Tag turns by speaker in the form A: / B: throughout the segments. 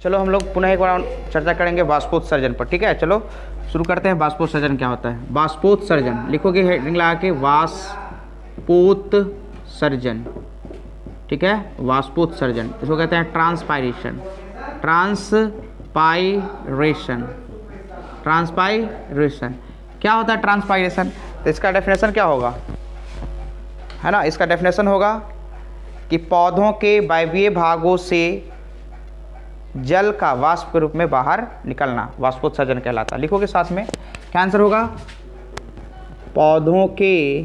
A: चलो हम लोग पुनः एक बार चर्चा करेंगे वाष्पोत्सर्जन पर। ठीक है, चलो शुरू करते हैं। वाष्पोत्सर्जन क्या होता है? वाष्पोत्सर्जन लिखोगे हेडिंग लगा के, वाष्पोत्सर्जन। ठीक है, वाष्पोत्सर्जन इसको कहते हैं ट्रांसपायरेशन। ट्रांसपायरेशन, ट्रांसपायरेशन क्या होता है? ट्रांसपायरेशन, तो इसका डेफिनेशन क्या होगा, है ना? इसका डेफिनेशन होगा कि पौधों के वायवीय भागों से जल का वाष्प के रूप में बाहर निकलना वाष्पोत्सर्जन कहलाता है। लिखोगे साथ में, क्या आंसर होगा? पौधों के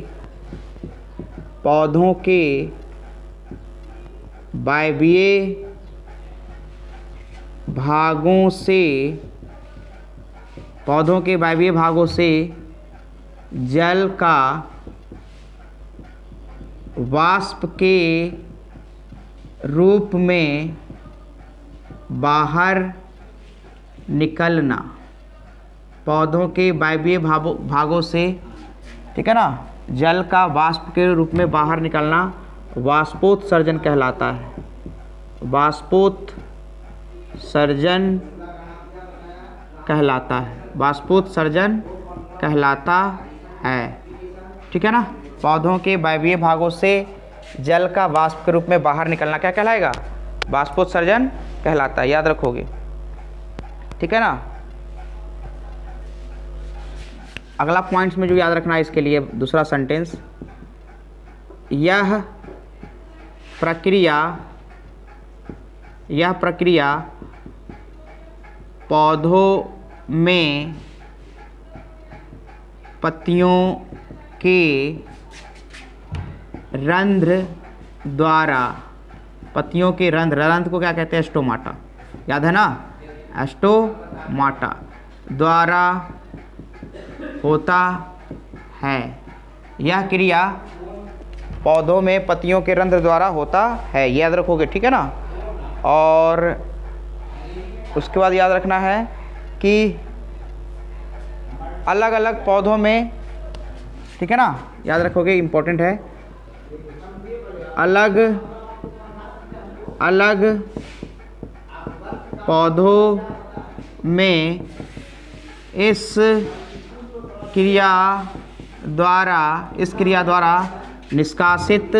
A: वायवीय भागों से जल का वाष्प के रूप में बाहर निकलना। पौधों के वायवीय भागों से, ठीक है ना, जल का वाष्प के रूप में बाहर निकलना वाष्पोत्सर्जन कहलाता है। वाष्पोत्सर्जन कहलाता है, वाष्पोत्सर्जन कहलाता है। ठीक है ना, पौधों के वायवीय भागों से जल का वाष्प के रूप में बाहर निकलना क्या कहलाएगा? वाष्पोत्सर्जन कहलाता है, याद रखोगे। ठीक है ना। अगला पॉइंट्स में जो याद रखना है इसके लिए दूसरा सेंटेंस, यह प्रक्रिया पौधों में पत्तियों के रंध्र द्वारा, पत्तियों के रंध्र को क्या कहते हैं? स्टोमाटा, याद है ना? स्टोमाटा द्वारा होता है। यह क्रिया पौधों में पत्तियों के रंध्र द्वारा होता है, याद रखोगे। ठीक है ना। और उसके बाद याद रखना है कि अलग अलग पौधों में, ठीक है ना, याद रखोगे, इम्पोर्टेंट है, अलग अलग पौधों में इस क्रिया द्वारा निष्कासित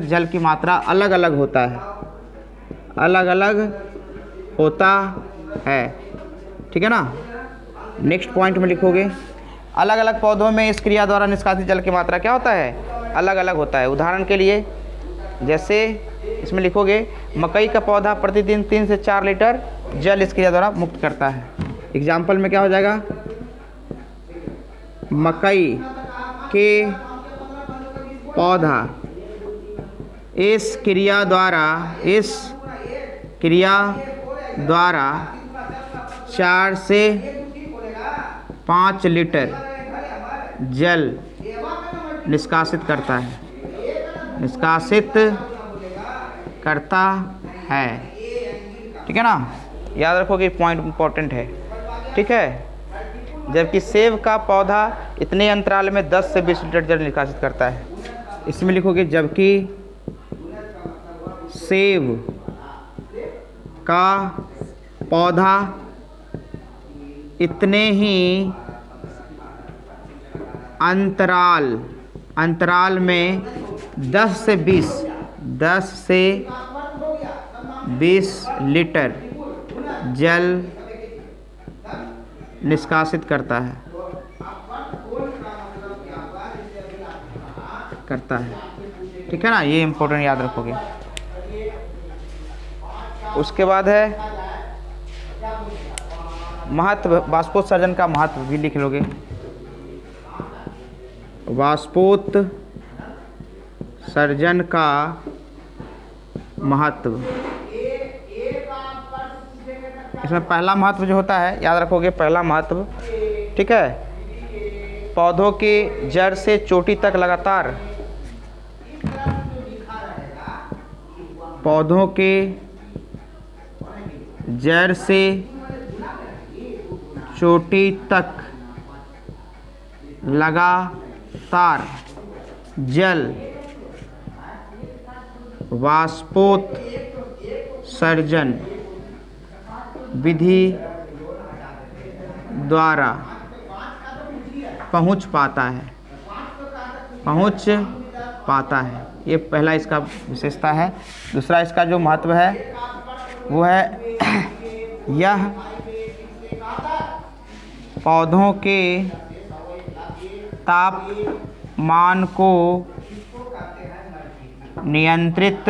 A: जल की मात्रा अलग अलग होता है। ठीक है ना। नेक्स्ट पॉइंट में लिखोगे, अलग अलग पौधों में इस क्रिया द्वारा निष्कासित जल की मात्रा क्या होता है? अलग अलग होता है। उदाहरण के लिए जैसे इसमें लिखोगे, मकई का पौधा प्रतिदिन 3 से 4 लीटर जल इस क्रिया द्वारा मुक्त करता है। एग्जाम्पल में क्या हो जाएगा? मकई के पौधा इस क्रिया द्वारा 4 से 5 लीटर जल निष्कासित करता है। ठीक है ना। याद रखोगे, पॉइंट इंपॉर्टेंट है। ठीक है। जबकि सेब का पौधा इतने अंतराल में 10 से 20 लीटर जल निष्कासित करता है। इसमें लिखोगे, जबकि सेब का पौधा इतने ही अंतराल में 10 से 20 लीटर जल निष्कासित करता है। ठीक है ना, ये इम्पोर्टेंट याद रखोगे। उसके बाद है महत्व, वाष्पोत्सर्जन का महत्व भी लिख लोगे। वाष्पोत्सर्जन का महत्व, इसमें पहला महत्व जो होता है, याद रखोगे, पहला महत्व, ठीक है, पौधों के जड़ से चोटी तक लगातार, पौधों के जड़ से चोटी तक लगातार जल वाष्पोत्सर्जन विधि द्वारा पहुंच पाता है। ये पहला इसका विशेषता है। दूसरा इसका जो महत्व है वो है यह पौधों के तापमान को नियंत्रित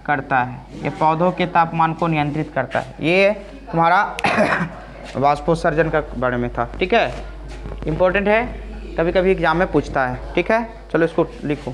A: करता है। ये पौधों के तापमान को नियंत्रित करता है। ये तुम्हारा वाष्पोत्सर्जन का बारे में था। ठीक है, इम्पोर्टेंट है, कभी कभी एग्जाम में पूछता है। ठीक है, चलो इसको लिखो।